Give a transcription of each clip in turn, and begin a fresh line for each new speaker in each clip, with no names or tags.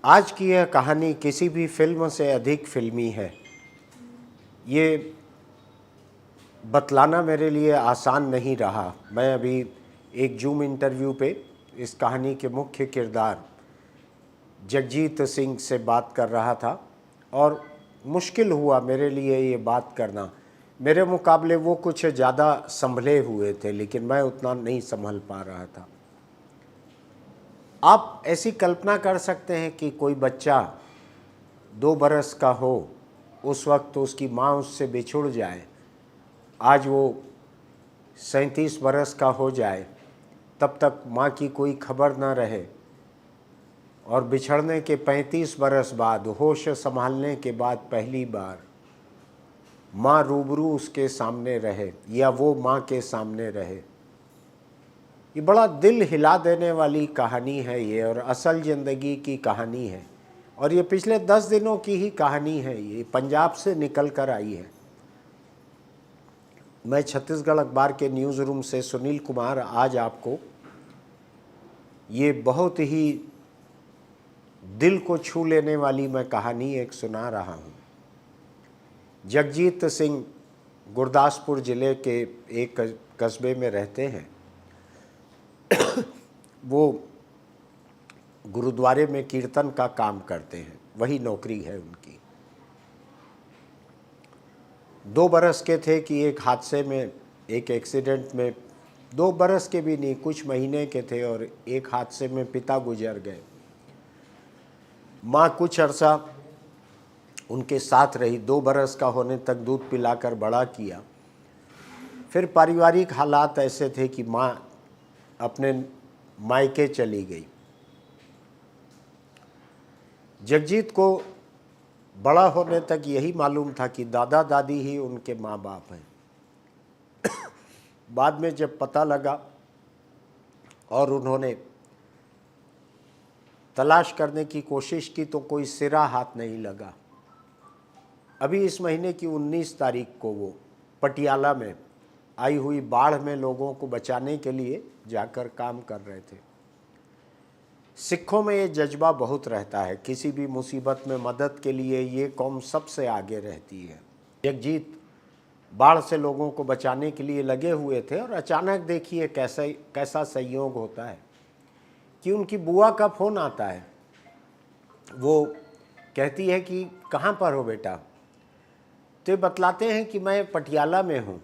आज की यह कहानी किसी भी फिल्म से अधिक फिल्मी है। ये बतलाना मेरे लिए आसान नहीं रहा। मैं अभी एक जूम इंटरव्यू पे इस कहानी के मुख्य किरदार जगजीत सिंह से बात कर रहा था और मुश्किल हुआ मेरे लिए ये बात करना। मेरे मुकाबले वो कुछ ज़्यादा संभले हुए थे, लेकिन मैं उतना नहीं संभल पा रहा था। आप ऐसी कल्पना कर सकते हैं कि कोई बच्चा 2 बरस का हो, उस वक्त तो उसकी माँ उससे बिछुड़ जाए। आज वो 37 बरस का हो जाए, तब तक माँ की कोई खबर न रहे, और बिछड़ने के 35 बरस बाद होश संभालने के बाद पहली बार माँ रूबरू उसके सामने रहे या वो माँ के सामने रहे। ये बड़ा दिल हिला देने वाली कहानी है ये, और असल ज़िंदगी की कहानी है। और ये पिछले 10 दिनों की ही कहानी है। ये पंजाब से निकल कर आई है। मैं छत्तीसगढ़ अखबार के न्यूज़ रूम से सुनील कुमार आज आपको ये बहुत ही दिल को छू लेने वाली मैं कहानी एक सुना रहा हूँ। जगजीत सिंह गुरदासपुर ज़िले के एक कस्बे में रहते हैं। वो गुरुद्वारे में कीर्तन का काम करते हैं, वही नौकरी है उनकी। 2 बरस के थे कि एक हादसे में, एक एक्सीडेंट में, 2 बरस के भी नहीं, कुछ महीने के थे, और एक हादसे में पिता गुजर गए। माँ कुछ अरसा उनके साथ रही, 2 बरस का होने तक दूध पिलाकर बड़ा किया। फिर पारिवारिक हालात ऐसे थे कि माँ अपने मायके चली गई। जगजीत को बड़ा होने तक यही मालूम था कि दादा दादी ही उनके माँ बाप हैं। बाद में जब पता लगा और उन्होंने तलाश करने की कोशिश की तो कोई सिरा हाथ नहीं लगा। अभी इस महीने की 19 तारीख को वो पटियाला में आई हुई बाढ़ में लोगों को बचाने के लिए जाकर काम कर रहे थे। सिखों में ये जज्बा बहुत रहता है, किसी भी मुसीबत में मदद के लिए ये कौम सबसे आगे रहती है। जगजीत बाढ़ से लोगों को बचाने के लिए लगे हुए थे, और अचानक देखिए कैसा संयोग होता है कि उनकी बुआ का फ़ोन आता है। वो कहती है कि कहाँ पर हो बेटा? तो ये बतलाते हैं कि मैं पटियाला में हूँ।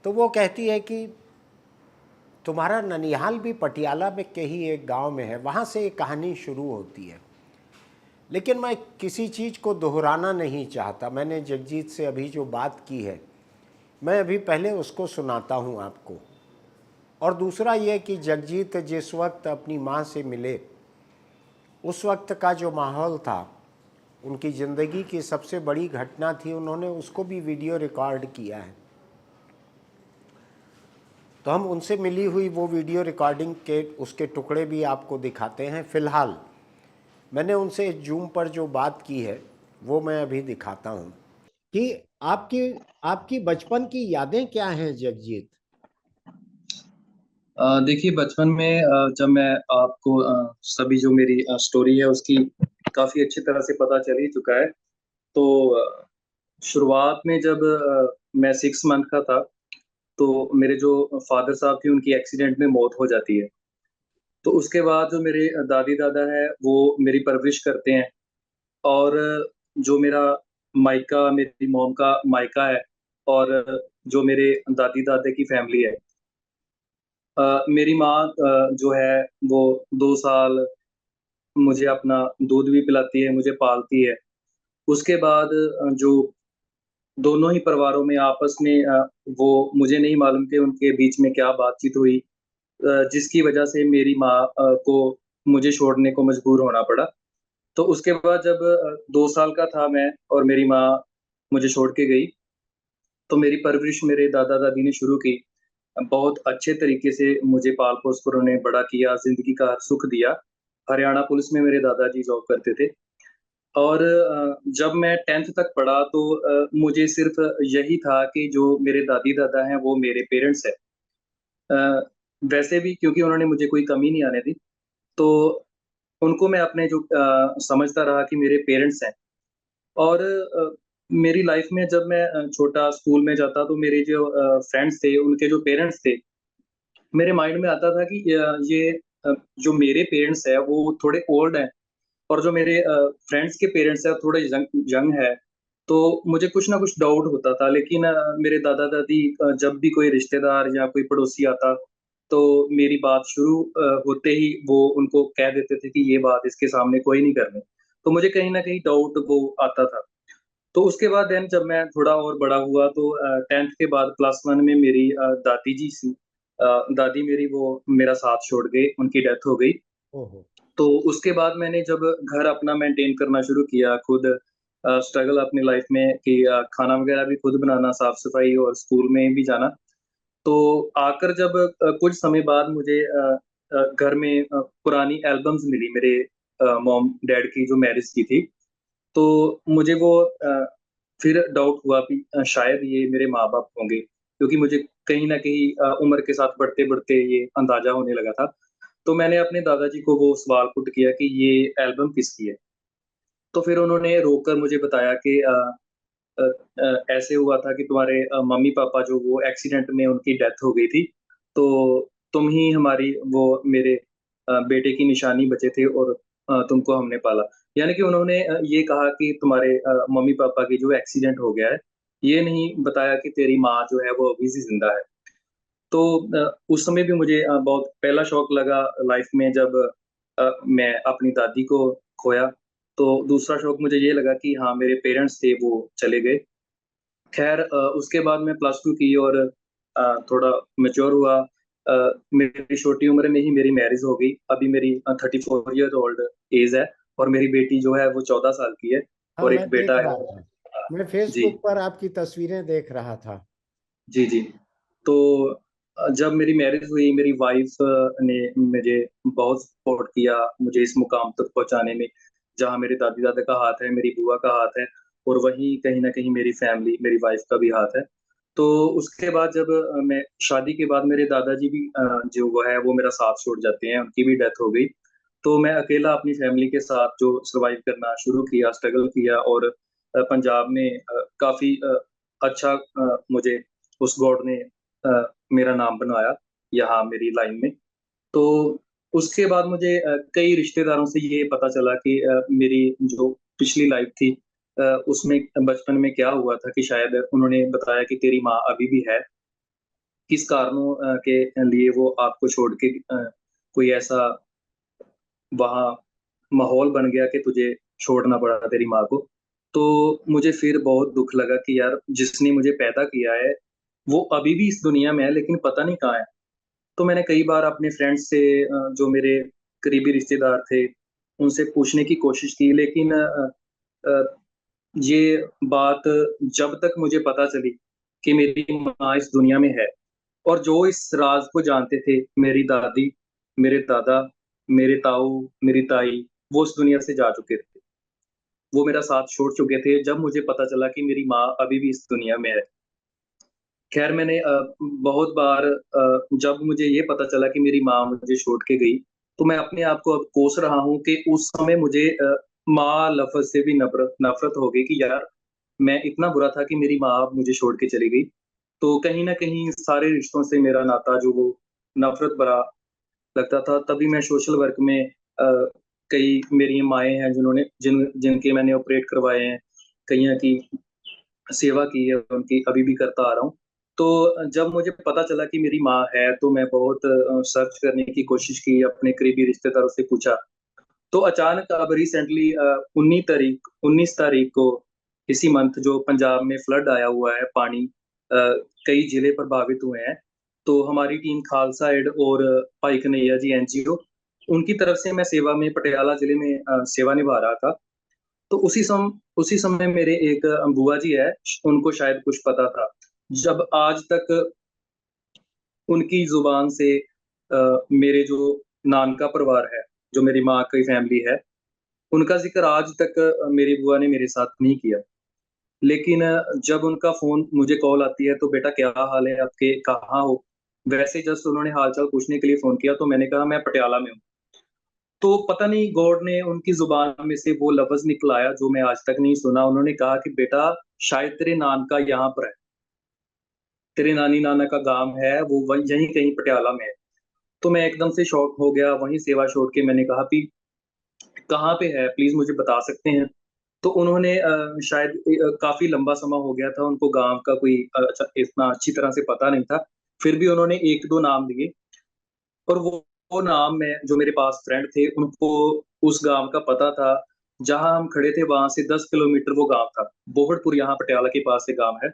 तो वो कहती है कि तुम्हारा ननिहाल भी पटियाला में के ही एक गांव में है। वहाँ से एक कहानी शुरू होती है, लेकिन मैं किसी चीज़ को दोहराना नहीं चाहता। मैंने जगजीत से अभी जो बात की है, मैं अभी पहले उसको सुनाता हूँ आपको। और दूसरा ये कि जगजीत जिस वक्त अपनी माँ से मिले, उस वक्त का जो माहौल था, उनकी ज़िंदगी की सबसे बड़ी घटना थी, उन्होंने उसको भी वीडियो रिकॉर्ड किया है। तो हम उनसे मिली हुई वो वीडियो रिकॉर्डिंग के उसके टुकड़े भी आपको दिखाते हैं। फ़िलहाल मैंने उनसे जूम पर जो बात की है वो मैं अभी दिखाता हूँ कि आपकी आपकी बचपन की यादें क्या हैं जगजीत?
देखिए बचपन में जब मैं आपको सभी जो मेरी स्टोरी है उसकी काफ़ी अच्छी तरह से पता चल ही चुका है। तो शुरुआत में जब मैं 6 मंथ का था, तो मेरे जो फ़ादर साहब थे उनकी एक्सीडेंट में मौत हो जाती है। तो उसके बाद जो मेरे दादी-दादा हैं वो मेरी परवरिश करते हैं, और जो मेरा मायका, मेरी मॉम का मायका है, और जो मेरे दादी-दादा की फ़ैमिली है। मेरी माँ जो है वो 2 साल मुझे अपना दूध भी पिलाती है, मुझे पालती है। उसके बाद जो दोनों ही परिवारों में आपस में वो मुझे नहीं मालूम कि उनके बीच में क्या बातचीत हुई, जिसकी वजह से मेरी माँ को मुझे छोड़ने को मजबूर होना पड़ा। तो उसके बाद जब 2 साल का था मैं और मेरी माँ मुझे छोड़ के गई, तो मेरी परवरिश मेरे दादा-दादी ने शुरू की। बहुत अच्छे तरीके से मुझे पाल-पोस कर उन्होंने बड़ा किया, ज़िंदगी का सुख दिया। हरियाणा पुलिस में मेरे दादाजी जॉब करते थे, और जब मैं 10th तक पढ़ा तो मुझे सिर्फ़ यही था कि जो मेरे दादी-दादा हैं वो मेरे पेरेंट्स हैं। वैसे भी क्योंकि उन्होंने मुझे कोई कमी नहीं आने दी, तो उनको मैं अपने जो समझता रहा कि मेरे पेरेंट्स हैं। और मेरी लाइफ में जब मैं छोटा स्कूल में जाता तो मेरे जो फ्रेंड्स थे, उनके जो पेरेंट्स थे, मेरे माइंड में आता था कि ये जो मेरे पेरेंट्स हैं वो थोड़े ओल्ड हैं और जो मेरे फ्रेंड्स के पेरेंट्स हैं थोड़े यंग यंग है। तो मुझे कुछ ना कुछ डाउट होता था, लेकिन मेरे दादा-दादी जब भी कोई रिश्तेदार या कोई पड़ोसी आता, तो मेरी बात शुरू होते ही वो उनको कह देते थे कि ये बात इसके सामने कोई नहीं करनी। तो मुझे कहीं न कहीं डाउट वो आता था। तो उसके बाद देन जब मैं थोड़ा और बड़ा हुआ तो 10th के बाद क्लास 1 में मेरी दादी जी थी। दादी मेरी वो मेरा साथ छोड़ गए, उनकी डेथ हो गई।
ओहो!
तो उसके बाद मैंने जब घर अपना मेंटेन करना शुरू किया, खुद स्ट्रगल अपनी लाइफ में कि खाना वगैरह भी खुद बनाना, साफ-सफाई और स्कूल में भी जाना। तो आकर जब कुछ समय बाद मुझे घर में पुरानी एल्बम्स मिली मेरे मॉम-डैड की जो मैरिज की थी। तो मुझे वो फिर डाउट हुआ कि शायद ये मेरे माँ-बाप होंगे, क्योंकि मुझे कहीं न कहीं उम्र के साथ बढ़ते-बढ़ते ये अंदाज़ा होने लगा था। तो मैंने अपने दादाजी को वो सवाल पुट किया कि ये एल्बम किसकी है? तो फिर उन्होंने रोक कर मुझे बताया कि ऐसे हुआ था कि तुम्हारे मम्मी-पापा जो वो एक्सीडेंट में उनकी डेथ हो गई थी, तो तुम ही हमारी वो मेरे बेटे की निशानी बचे थे और तुमको हमने पाला। यानी कि उन्होंने ये कहा कि तुम्हारे मम्मी-पापा की जो एक्सीडेंट हो गया है, ये नहीं बताया कि तेरी माँ जो है वो अभी भी ज़िंदा है। तो उस समय भी मुझे बहुत पहला शॉक लगा लाइफ में जब मैं अपनी दादी को खोया। तो दूसरा शॉक मुझे ये लगा कि हाँ, मेरे पेरेंट्स थे वो चले गए। ख़ैर उसके बाद मैं प्लस 2 की और थोड़ा मैच्योर हुआ। मेरी छोटी उम्र में ही मेरी मैरिज हो गई। अभी मेरी 34 ईयर ओल्ड ऐज है और मेरी बेटी जो है वो 14 साल की है
हाँ,
और
मैं
एक
देख
बेटा है।
रहा था। मैं
जी।
फ़ेसबुक पर आपकी तस्वीरें देख रहा था।
जी, जी। तो जब मेरी मैरिज हुई, मेरी वाइफ़ ने मुझे बहुत सपोर्ट किया, मुझे इस मुकाम तक पहुँचाने में, जहाँ मेरे दादी-दादा का हाथ है, मेरी बुआ का हाथ है और वहीं कहीं न कहीं मेरी फैमिली, मेरी वाइफ़ का भी हाथ है। तो उसके बाद जब मैं शादी के बाद मेरे दादाजी भी जो वो है, वो मेरा साथ छोड़ जाते हैं, उनकी भी डेथ हो गई। तो मैं अकेला अपनी फैमिली के साथ जो सर्वाइव करना शुरू किया, स्ट्रगल किया और पंजाब में काफ़ी अच्छा मुझे उस गॉड ने मेरा नाम बनवाया यहाँ मेरी लाइन में। तो उसके बाद मुझे कई रिश्तेदारों से ये पता चला कि मेरी जो पिछली लाइफ़ थी उसमें बचपन में क्या हुआ था कि शायद उन्होंने बताया कि तेरी माँ अभी भी है। किस कारणों के लिए वो आपको छोड़ के कोई ऐसा वहाँ माहौल बन गया कि तुझे छोड़ना पड़ा तेरी माँ को। तो मुझे फिर बहुत दुःख लगा कि यार जिसने मुझे पैदा किया है, वो अभी भी इस दुनिया में है लेकिन पता नहीं कहाँ है। तो मैंने कई बार अपने फ्रेंड्स से जो मेरे करीबी रिश्तेदार थे, उनसे पूछने की कोशिश की लेकिन अ, ये बात जब तक मुझे पता चली कि मेरी माँ इस दुनिया में है और जो इस राज़ को जानते थे, मेरी दादी, मेरे दादा, मेरे ताऊ, मेरी ताई, वो इस दुनिया से जा चुके थे। वो मेरा साथ छोड़ चुके थे जब मुझे पता चला कि मेरी माँ अभी भी इस दुनिया में है। ख़ैर मैंने बहुत बार जब मुझे ये पता चला कि मेरी माँ मुझे छोड़ के गई, तो मैं अपने आप को अब कोस रहा हूँ कि उस समय मुझे माँ लफ़्ज़ से भी नफ़रत हो गई कि यार, मैं इतना बुरा था कि मेरी माँ अब मुझे छोड़ के चली गई। तो कहीं न कहीं सारे रिश्तों से मेरा नाता जो वो नफ़रत भरा लगता था। तभी मैं सोशल वर्क में कई मेरी माएँ हैं जिनके मैंने ऑपरेट करवाए हैं, कइयों की सेवा की है उनकी, अभी भी करता आ रहा हूँ। तो जब मुझे पता चला कि मेरी माँ है, तो मैं बहुत सर्च करने की कोशिश की, अपने करीबी रिश्तेदारों से पूछा। तो अचानक अब रिसेंटली 19 तारीख को इसी मंथ जो पंजाब में फ्लड आया हुआ है, पानी कई ज़िले प्रभावित हुए हैं। तो हमारी टीम खालसा एड और भाई कन्हैया जी एनजीओ, उनकी तरफ से मैं सेवा में पटियाला ज़िले में सेवा निभा रहा था। तो उसी समय मेरे एक बुआ जी है, उनको शायद कुछ पता था। जब आज तक उनकी ज़ुबान से मेरे जो नानका परिवार है, जो मेरी माँ की फैमिली है, उनका ज़िक्र आज तक मेरी बुआ ने मेरे साथ नहीं किया। लेकिन जब उनका फ़ोन मुझे कॉल आती है, तो बेटा क्या हाल है आपके? कहाँ हो? वैसे जस्ट उन्होंने हाल-चाल पूछने के लिए फ़ोन किया, तो मैंने कहा मैं पटियाला में हूँ। तो पता नहीं गॉड ने उनकी जुबान में से वो लफ्ज निकलाया जो मैं आज तक नहीं सुना। उन्होंने कहा कि बेटा शायद तेरे नानका यहाँ पर है, तेरे नानी नाना का गांव है वो वही यहीं कहीं पटियाला में है। तो मैं एकदम से शॉक हो गया, वहीं सेवा छोड़ के मैंने कहा कि कहाँ पे है, प्लीज मुझे बता सकते हैं? तो उन्होंने शायद काफी लंबा समय हो गया था उनको गांव का कोई अच्छा इतना अच्छी तरह से पता नहीं था। फिर भी उन्होंने एक दो नाम दिए, और वो नाम में जो मेरे पास फ्रेंड थे उनको उस गांव का पता था। जहां हम खड़े थे वहां से 10 किलोमीटर वो गांव था। बोहड़पुर यहाँ पटियाला के पास से गांव है,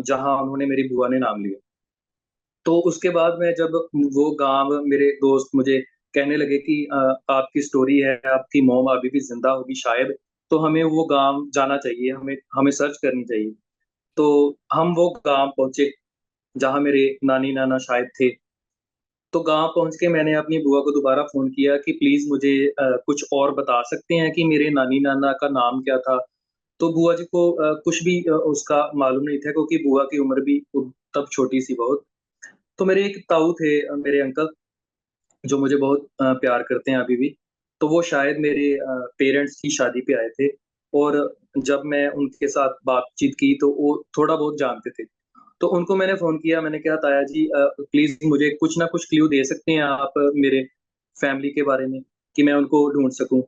जहां उन्होंने मेरी बुआ ने नाम लिया। तो उसके बाद में जब वो गाँव मेरे दोस्त मुझे कहने लगे कि आपकी स्टोरी है, आपकी मॉम अभी भी ज़िंदा होगी शायद, तो हमें वो गाँव जाना चाहिए, हमें हमें सर्च करनी चाहिए। तो हम वो गाँव पहुँचे, जहाँ मेरे नानी-नाना शायद थे। तो गाँव पहुँच के मैंने अपनी बुआ को दोबारा फ़ोन किया कि प्लीज़ मुझे कुछ और बता सकते हैं कि मेरे नानी-नाना का नाम क्या था? तो बुआ जी को कुछ भी उसका मालूम नहीं था, क्योंकि बुआ की उम्र भी तब छोटी-सी बहुत। तो मेरे एक ताऊ थे, मेरे अंकल, जो मुझे बहुत प्यार करते हैं अभी भी। तो वो शायद मेरे पेरेंट्स की शादी पे आए थे, और जब मैं उनके साथ बातचीत की तो वो थोड़ा बहुत जानते थे। तो उनको मैंने फ़ोन किया, मैंने कहा ताया जी प्लीज़ मुझे कुछ ना कुछ क्लू दे सकते हैं आप मेरे फैमिली के बारे में, कि मैं उनको ढूँढ सकूँ।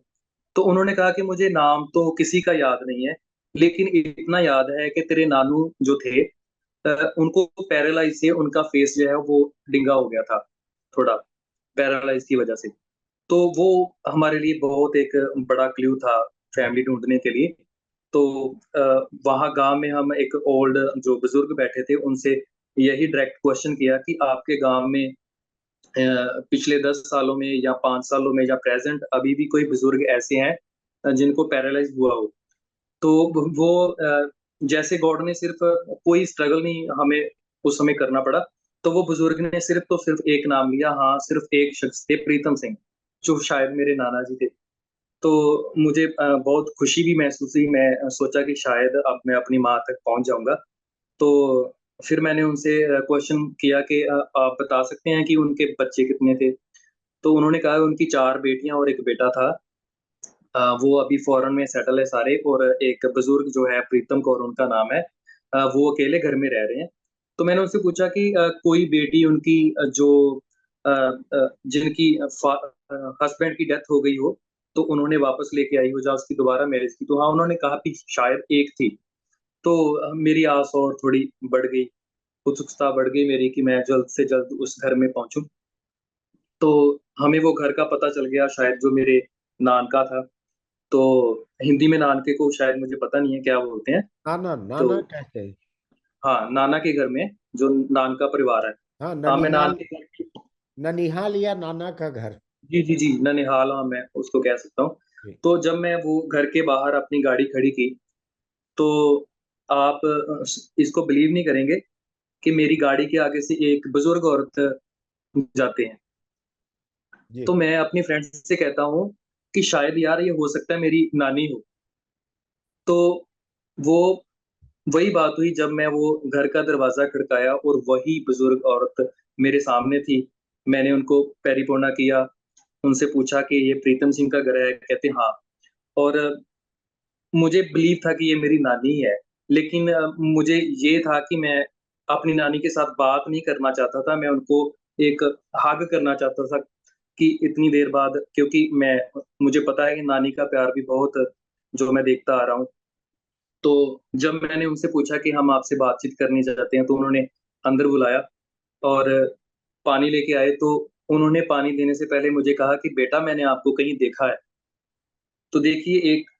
तो उन्होंने कहा कि मुझे नाम तो किसी का याद नहीं है, लेकिन इतना याद है कि तेरे नानू जो थे उनको पैरालाइज़ से उनका फेस जो है वो डिंगा हो गया था, थोड़ा पैरालाइज़ की वज़ह से। तो वो हमारे लिए बहुत एक बड़ा क्लू था फैमिली ढूँढने के लिए। तो वहाँ गाँव में हम एक ओल्ड जो बुज़ुर्ग बैठे थे, उनसे यही डायरेक्ट क्वेश्चन किया कि आपके गाँव में पिछले 10 सालों में या 5 सालों में या प्रेज़ेंट अभी भी कोई बुज़ुर्ग ऐसे हैं जिनको पैरालाइज़ हुआ हो? तो वो जैसे गॉड ने सिर्फ़ कोई स्ट्रगल नहीं हमें उस समय करना पड़ा, तो वो बुज़ुर्ग ने सिर्फ़ तो सिर्फ़ एक नाम लिया, हाँ, सिर्फ़ एक शख्स थे, प्रीतम सिंह, जो शायद मेरे नाना जी थे। तो मुझे बहुत खुशी भी महसूस हुई, मैं सोचा कि शायद अब मैं अपनी माँ तक पहुँच जाऊँगा। तो फिर मैंने उनसे क्वेश्चन किया कि आप बता सकते हैं कि उनके बच्चे कितने थे? तो उन्होंने कहा उनकी 4 बेटियाँ और 1 बेटा था। वो अभी फ़ॉरेन में सेटल है सारे, और एक बुज़ुर्ग जो है प्रीतम कौर उनका नाम है, वो अकेले घर में रह रहे हैं। तो मैंने उनसे पूछा कि कोई बेटी उनकी जो जिनकी हस्बैंड की डेथ हो गई हो, तो उन्होंने वापस लेके आई हो या उसकी दोबारा मैरिज की? तो हाँ, उन्होंने कहा कि शायद एक थी। तो मेरी आस और थोड़ी बढ़ गई, उत्सुकता बढ़ गई मेरी कि मैं जल्द से जल्द उस घर में पहुँचूँ। तो हमें वो घर का पता चल गया शायद, जो मेरे नानका था। तो हिंदी में नानके को शायद मुझे पता नहीं है क्या बोलते हैं।
नाना
तो
नाना कहते हैं।
हाँ, नाना के घर में जो नानका परिवार है।
हाँ,
हाँ, मैं नान
ननिहाल।
के घर की
ननिहाल या नाना का घर।
जी, जी, जी, ननिहाल, हाँ, मैं उसको कह सकता हूँ।
जी।
तो जब मैं वो घर के बाहर अपनी गाड़ी खड़ी की, तो आप इसको बिलीव नहीं करेंगे कि मेरी गाड़ी के आगे से एक बुज़ुर्ग औरत जाते हैं।
जी।
तो मैं अपनी फ्रेंड से कहता हूँ कि शायद यार ये हो सकता है मेरी नानी हो। तो वो वही बात हुई जब मैं वो घर का दरवाज़ा खड़काया और वही बुज़ुर्ग औरत मेरे सामने थी। मैंने उनको पैरी-पोना किया, उनसे पूछा कि ये प्रीतम सिंह का घर है? कहते हाँ। और मुझे बिलीव था कि ये मेरी नानी ही है। लेकिन मुझे ये था कि मैं अपनी नानी के साथ बात नहीं करना चाहता था, मैं उनको एक हग करना चाहता था कि इतनी देर बाद, क्योंकि मुझे पता है कि नानी का प्यार भी बहुत जो मैं देखता आ रहा हूँ। तो जब मैंने उनसे पूछा कि हम आपसे बातचीत करनी चाहते हैं, तो उन्होंने अंदर बुलाया और पानी लेके आए। तो उन्होंने पानी देने से पहले मुझे कहा कि बेटा मैंने आपको कहीं देखा है। तो देखिए एक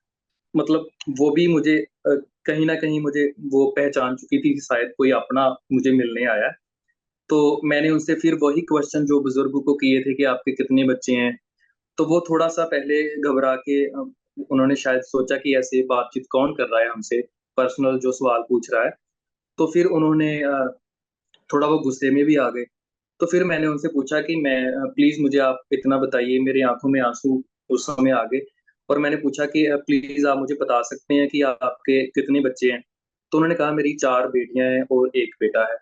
मतलब वो भी मुझे कहीं न कहीं मुझे वो पहचान चुकी थी कि शायद कोई अपना मुझे मिलने आया है। तो मैंने उनसे फिर वही क्वेश्चन जो बुज़ुर्ग को किए थे कि आपके कितने बच्चे हैं? तो वो थोड़ा-सा पहले घबरा के उन्होंने शायद सोचा कि ऐसे बातचीत कौन कर रहा है हमसे, पर्सनल जो सवाल पूछ रहा है। तो फिर उन्होंने थोड़ा वो गुस्से में भी आ गए। तो फिर मैंने उनसे पूछा कि मैं प्लीज़ मुझे आप इतना बताइए, मेरी आँखों में आँसू उस समय आ गए, और मैंने पूछा कि प्लीज़ आप मुझे बता सकते हैं कि आपके कितने बच्चे हैं? तो उन्होंने कहा मेरी 4 बेटियाँ हैं और 1 बेटा है।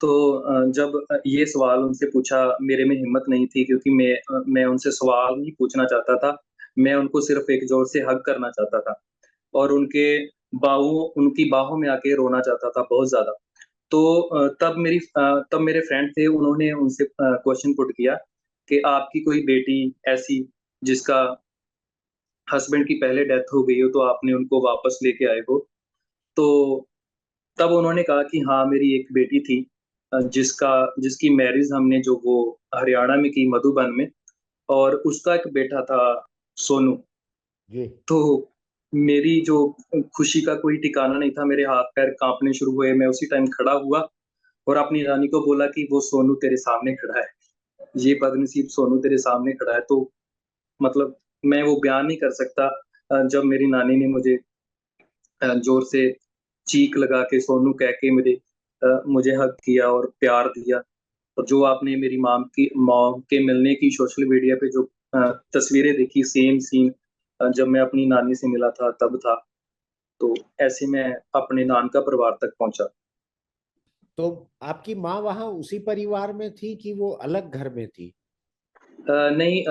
तो जब ये सवाल उनसे पूछा, मेरे में हिम्मत नहीं थी क्योंकि मैं उनसे सवाल नहीं पूछना चाहता था। मैं उनको सिर्फ़ एक ज़ोर से हग करना चाहता था और उनकी बाहों में आके रोना चाहता था बहुत ज़्यादा। तो तब मेरे फ्रेंड थे, उन्होंने उनसे क्वेश्चन पुट किया कि आपकी कोई बेटी ऐसी जिसका हस्बैंड की पहले डेथ हो गई हो, तो आपने उनको वापस लेके आए हो। तो तब उन्होंने कहा कि हाँ, मेरी एक बेटी थी जिसकी मैरिज हमने जो वो हरियाणा में की मधुबन में, और उसका एक बेटा था सोनू।
जी।
तो मेरी जो खुशी का कोई ठिकाना नहीं था, मेरे हाथ-पैर काँपने शुरू हुए, मैं उसी टाइम खड़ा हुआ और अपनी रानी को बोला कि वो सोनू तेरे सामने खड़ा है, ये बदनसीब सोनू तेरे सामने खड़ा है। तो मतलब मैं वो बयान नहीं कर सकता जब मेरी नानी ने मुझे ज़ोर से चीख लगा के सोनू कह के मुझे हग किया और प्यार दिया। और जो आपने मेरी मॉम के मिलने की सोशल मीडिया पे जो तस्वीरें देखी, सेम सीन जब मैं अपनी नानी से मिला था तब था। तो ऐसे मैं अपने नानका परिवार तक पहुँचा।
तो आपकी माँ वहाँ उसी परिवार में थी कि वो अलग घर में थी?
नहीं,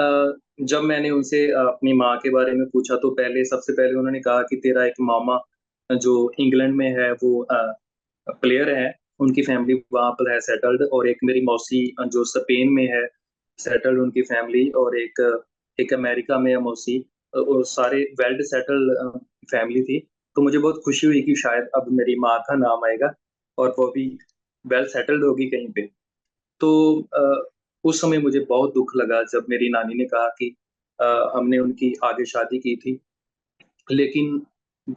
जब मैंने उनसे अपनी माँ के बारे में पूछा तो सबसे पहले उन्होंने कहा कि तेरा एक मामा जो इंग्लैंड में है वो प्लेयर है, उनकी फैमिली वहाँ पर है सेटल्ड, और एक मेरी मौसी जो स्पेन में है सेटल्ड उनकी फैमिली, और एक अमेरिका में है मौसी। और सारे वेल सेटल्ड फैमिली थी। तो मुझे बहुत खुशी हुई कि शायद अब मेरी माँ का नाम आएगा और वो भी वेल सेटल्ड होगी कहीं पे। तो उस समय मुझे बहुत दुःख लगा जब मेरी नानी ने कहा कि हमने उनकी आगे शादी की थी, लेकिन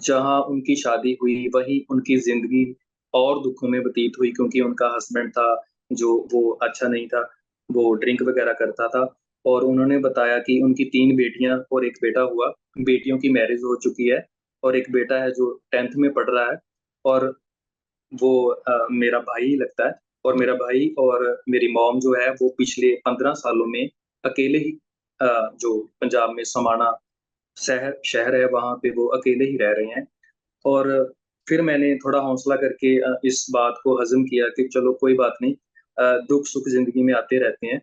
जहाँ उनकी शादी हुई, वहीं उनकी ज़िंदगी और दुःखों में व्यतीत हुई क्योंकि उनका हस्बैंड था, जो वो अच्छा नहीं था, वो ड्रिंक वग़ैरह करता था, और उन्होंने बताया कि उनकी 3 बेटियाँ और 1 बेटा हुआ। बेटियों की मैरिज हो चुकी है और एक बेटा है जो 10th में पढ़ रहा है, और वो मेरा भाई ही लगता है। और मेरा भाई और मेरी मॉम जो है वो पिछले 15 सालों में अकेले ही जो पंजाब में समाना शहर शहर है वहाँ पे वो अकेले ही रह रहे हैं। और फिर मैंने थोड़ा हौसला करके इस बात को हज़म किया कि चलो कोई बात नहीं, दुःख-सुख ज़िंदगी में आते रहते हैं,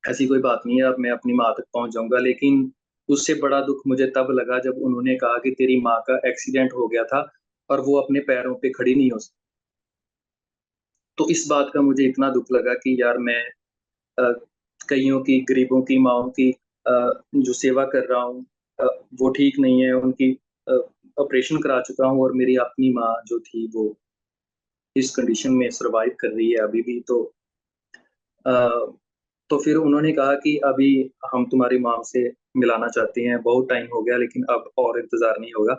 ऐसी कोई बात नहीं है, अब मैं अपनी माँ तक पहुँच जाऊँगा। लेकिन उससे बड़ा दुःख मुझे तब लगा जब उन्होंने कहा कि तेरी माँ का एक्सीडेंट हो गया था और वो अपने पैरों पे खड़ी नहीं हो सकी। तो इस बात का मुझे इतना दुःख लगा कि यार मैं अ, कइयों की, गरीबों की माँओं की जो सेवा कर रहा हूँ, अ, वो ठीक नहीं है, उनकी अ, ऑपरेशन करा चुका हूँ और मेरी अपनी माँ जो थी वो इस कंडीशन में सर्वाइव कर रही है अभी भी। अ, तो फिर उन्होंने कहा कि अभी हम तुम्हारी मॉम से मिलाना चाहते हैं, बहुत टाइम हो गया लेकिन अब और इंतज़ार नहीं होगा।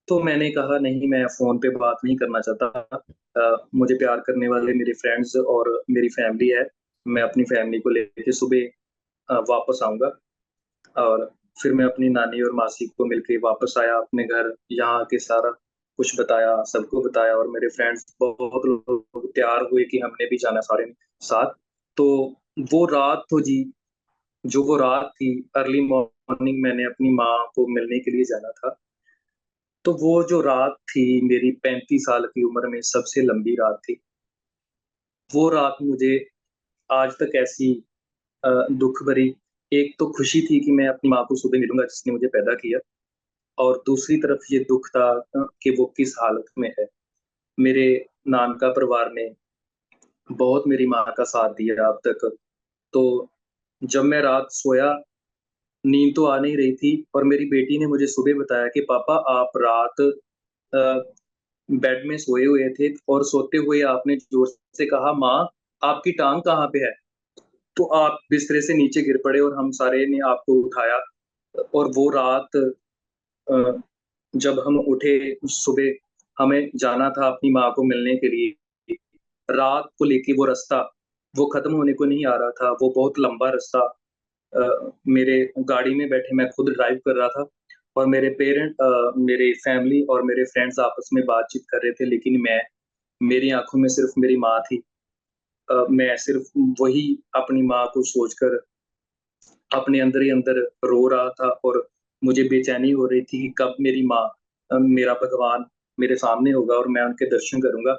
तो मैंने कहा नहीं, मैं फ़ोन पे बात नहीं करना चाहता। मुझे प्यार करने वाले मेरे फ्रेंड्स और मेरी फैमिली है। मैं अपनी फैमिली को लेके सुबह वापस आऊँगा, और फिर मैं अपनी नानी और मासी को मिलके वापस आया अपने घर। यहाँ आके सारा कुछ बताया, सबको बताया, और मेरे फ्रेंड्स बहुत लोग तैयार हुए कि हमने भी जाना सारे साथ। तो वो रात तो जी, जो वो रात थी, अर्ली मॉर्निंग मैंने अपनी माँ को मिलने के लिए जाना था। तो वो जो रात थी मेरी 35 साल की उम्र में सबसे लंबी रात थी। वो रात मुझे आज तक ऐसी दुःख भरी, एक तो खुशी थी कि मैं अपनी माँ को सुबह मिलूँगा जिसने मुझे पैदा किया, और दूसरी तरफ ये दुःख था कि वो किस हालत में है। मेरे नानका परिवार ने बहुत मेरी माँ का साथ दिया अब तक। तो जब मैं रात सोया, नींद तो आ नहीं रही थी, और मेरी बेटी ने मुझे सुबह बताया कि पापा आप रात अ, बेड में सोए हुए थे और सोते हुए आपने ज़ोर से कहा, "माँ, आपकी टाँग कहाँ पे है?" तो आप बिस्तरे से नीचे गिर पड़े और हम सारे ने आपको उठाया, और वो रात अ, जब हम उठे सुबह, हमें जाना था अपनी माँ को मिलने के लिए। रात को लेके वो रास्ता, वो ख़त्म होने को नहीं आ रहा था, वो बहुत लंबा रास्ता। मेरे गाड़ी में बैठे मैं खुद ड्राइव कर रहा था, और मेरे फैमिली और मेरे फ्रेंड्स आपस में बातचीत कर रहे थे, लेकिन मेरी आँखों में सिर्फ़ मेरी माँ थी। मैं सिर्फ़ वही अपनी माँ को सोचकर अपने अंदर ही अंदर रो रहा था, और मुझे बेचैनी हो रही थी कि कब मेरी माँ, मेरा भगवान मेरे सामने होगा और मैं उनके दर्शन करूँगा।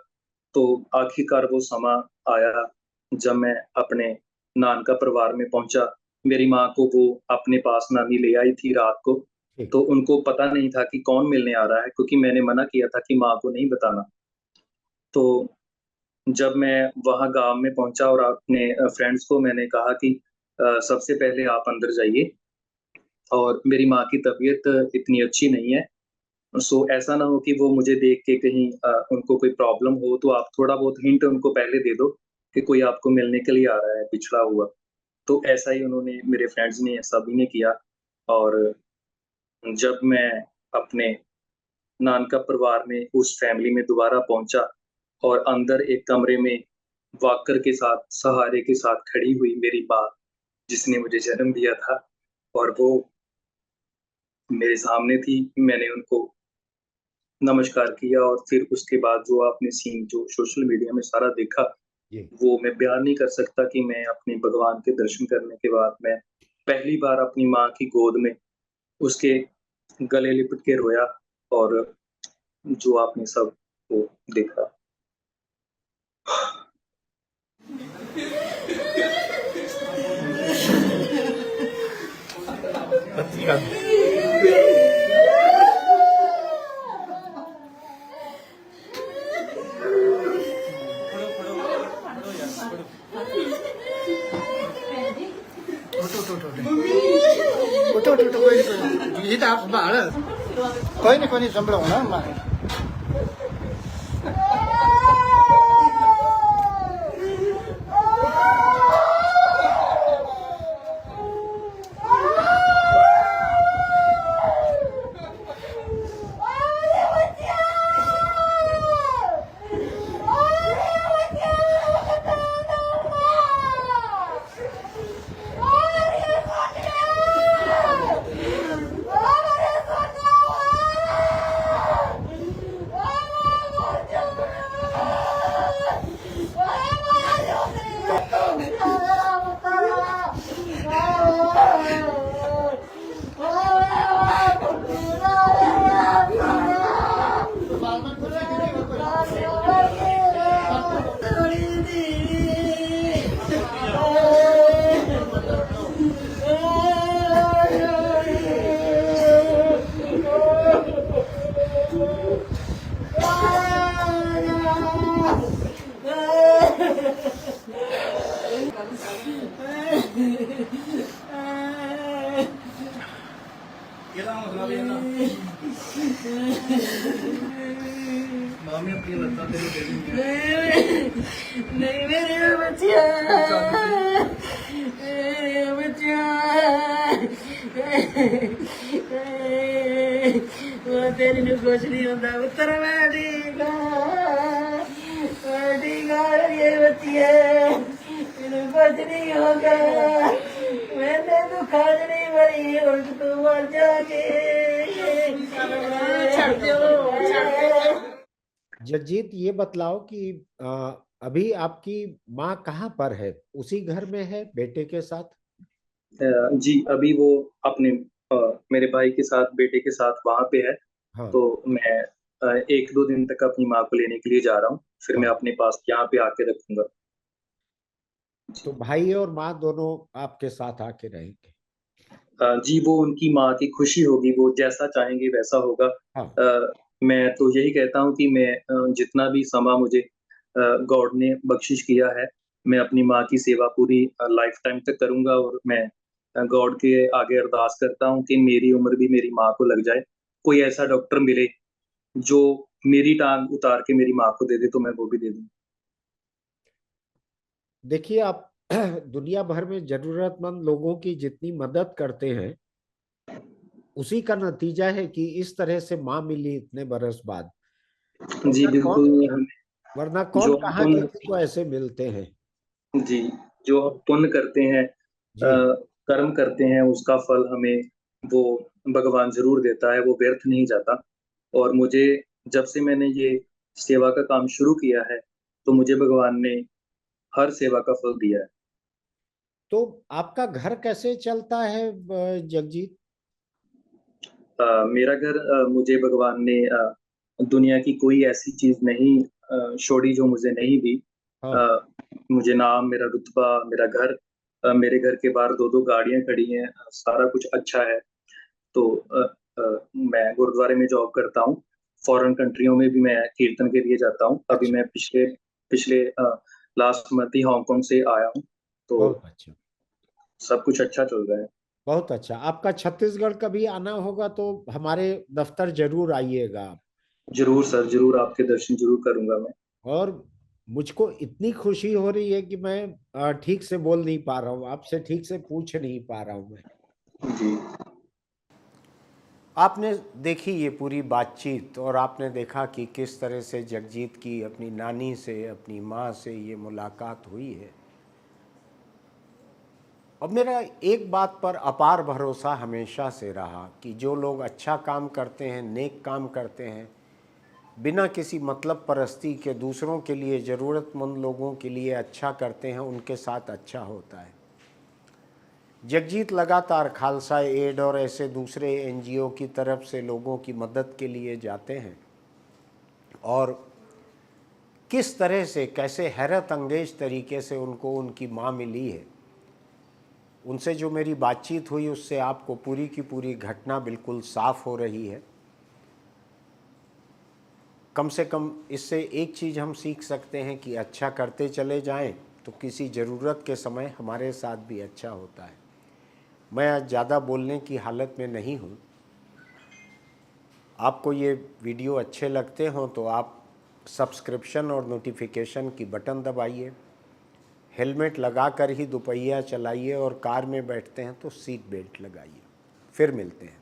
तो आखिरकार वो समा आया जब मैं अपने नानका परिवार में पहुंचा। मेरी माँ को वो अपने पास नानी ले आई थी रात को,
ठीक।
तो उनको पता नहीं था कि कौन मिलने आ रहा है, क्योंकि मैंने मना किया था कि माँ को नहीं बताना। तो जब मैं वहाँ गाँव में पहुँचा और अपने फ्रेंड्स को मैंने कहा कि सबसे पहले आप अंदर जाइए, और मेरी माँ की तबीयत इतनी अच्छी नहीं है, सो ऐसा ना हो कि वो मुझे देख के कहीं उनको कोई प्रॉब्लम हो, तो आप थोड़ा बहुत हिंट उनको पहले दे दो कि कोई आपको मिलने के लिए आ रहा है पिछड़ा हुआ। तो ऐसा ही उन्होंने, मेरे फ्रेंड्स ने, सभी ने किया। और जब मैं अपने नानका परिवार में उस फैमिली में दोबारा पहुँचा और अंदर एक कमरे में वॉकर के साथ, सहारे के साथ खड़ी हुई मेरी माँ, जिसने मुझे जन्म दिया था, और वो मेरे सामने थी, मैंने उनको नमस्कार किया। और फिर उसके बाद जो आपने सीन जो सोशल मीडिया में सारा देखा,
जी।
वो मैं बयान नहीं कर सकता कि मैं अपने भगवान के दर्शन करने के बाद मैं पहली बार अपनी माँ की गोद में उसके गले लिपट के रोया, और जो आपने सब वो देखा।
उठो उठो उठो, कोई नहीं, ये तो आप संभाल, कोई नहीं संभलो ना मारे।
नहीं मेरे बच्चिया, मेरे बच्चिया, वो तेरी नु कुछ नहीं होता, उत्तर बैठेगा बैठेगा ये बच्चिया, इन्हें कुछ नहीं होगा, मैंने तो खाज नहीं भरी और तू मर जाके छड़ दो।
जगजीत, ये बतलाओ कि अभी आपकी माँ कहाँ पर है? उसी घर में है बेटे के साथ?
जी, अभी वो अपने मेरे भाई के साथ, बेटे के साथ वहाँ पे है।
हाँ।
तो मैं 1-2 दिन तक अपनी माँ को लेने के लिए जा रहा हूँ, फिर मैं
हाँ।
अपने पास यहाँ पे आके रखूँगा।
तो भाई और माँ दोनों आपके साथ आके रहेंगे?
जी, वो उनकी माँ की खुशी होगी, वो जैसा चाहेंगे वैसा होगा।
हाँ।
मैं तो यही कहता हूँ कि मैं जितना भी समय मुझे गॉड ने बख्शिश किया है, मैं अपनी माँ की सेवा पूरी लाइफ टाइम तक करूँगा, और मैं गॉड के आगे अरदास करता हूँ कि मेरी उम्र भी मेरी माँ को लग जाए। कोई ऐसा डॉक्टर मिले, जो मेरी टाँग उतार के मेरी माँ को दे दे, तो मैं वो भी दे दूँ।
देखिए, आप दुनिया भर में जरूरतमंद लोगों की जितनी मदद करते हैं, उसी का नतीजा है कि इस तरह से माँ मिली इतने बरस बाद।
जी,
वरना कौन
बिल्कुल। हम
वरना कौन
जो हम
कहाँ
पुण्य
किसी को ऐसे मिलते हैं?
जी, जो हम पुण्य करते हैं,
जी।
कर्म करते हैं, उसका फल हमें वो भगवान ज़रूर देता है, वो व्यर्थ नहीं जाता। और मुझे, जब से मैंने ये सेवा का काम शुरू किया है, तो मुझे भगवान ने हर सेवा का फल दिया है।
तो आपका घर कैसे चलता है, जगजीत?
मेरा घर, मुझे भगवान ने दुनिया की कोई ऐसी चीज़ नहीं शोडी जो मुझे नहीं दी।
हाँ।
मुझे नाम, मेरा रुतबा, मेरा घर, मेरे घर के बाहर 2-2 गाड़ियाँ खड़ी हैं, सारा कुछ अच्छा है। तो मैं गुरुद्वारे में जॉब करता हूँ। फॉरेन कंट्रियों में भी मैं कीर्तन के लिए जाता हूँ। अभी
अच्छा।
मैं पिछले पिछले लास्ट मंथ ही हांगकांग से आया हूँ, तो
बहुत अच्छा।
सब कुछ अच्छा चल रहा है।
बहुत अच्छा। आपका छत्तीसगढ़ कभी आना होगा तो हमारे दफ्तर जरूर आइएगा आप।
ज़रूर सर, ज़रूर आपके दर्शन ज़रूर करूँगा मैं।
और मुझको इतनी खुशी हो रही है कि मैं ठीक से बोल नहीं पा रहा हूँ, आपसे ठीक से पूछ नहीं पा रहा हूँ मैं।
जी।
आपने देखी ये पूरी बातचीत और आपने देखा कि किस तरह से जगजीत की अपनी नानी से, अपनी माँ से ये मुलाकात हुई है। और मेरा एक बात पर अपार भरोसा हमेशा से रहा कि जो लोग अच्छा काम करते हैं, नेक काम करते हैं, बिना किसी मतलब परस्ती के दूसरों के लिए, ज़रूरतमंद लोगों के लिए अच्छा करते हैं, उनके साथ अच्छा होता है। जगजीत लगातार खालसा एड और ऐसे दूसरे एनजीओ की तरफ से लोगों की मदद के लिए जाते हैं और किस तरह से, कैसे हैरत अंगेज तरीके से उनको उनकी माँ मिली है। उनसे जो मेरी बातचीत हुई उससे आपको पूरी की पूरी घटना बिल्कुल साफ हो रही है। कम से कम इससे एक चीज़ हम सीख सकते हैं कि अच्छा करते चले जाएं तो किसी ज़रूरत के समय हमारे साथ भी अच्छा होता है। मैं आज ज़्यादा बोलने की हालत में नहीं हूँ। आपको ये वीडियो अच्छे लगते हों तो आप सब्सक्रिप्शन और नोटिफिकेशन की बटन दबाइए। हेलमेट लगाकर ही दोपहिया चलाइए और कार में बैठते हैं तो सीट बेल्ट लगाइए। फिर मिलते हैं।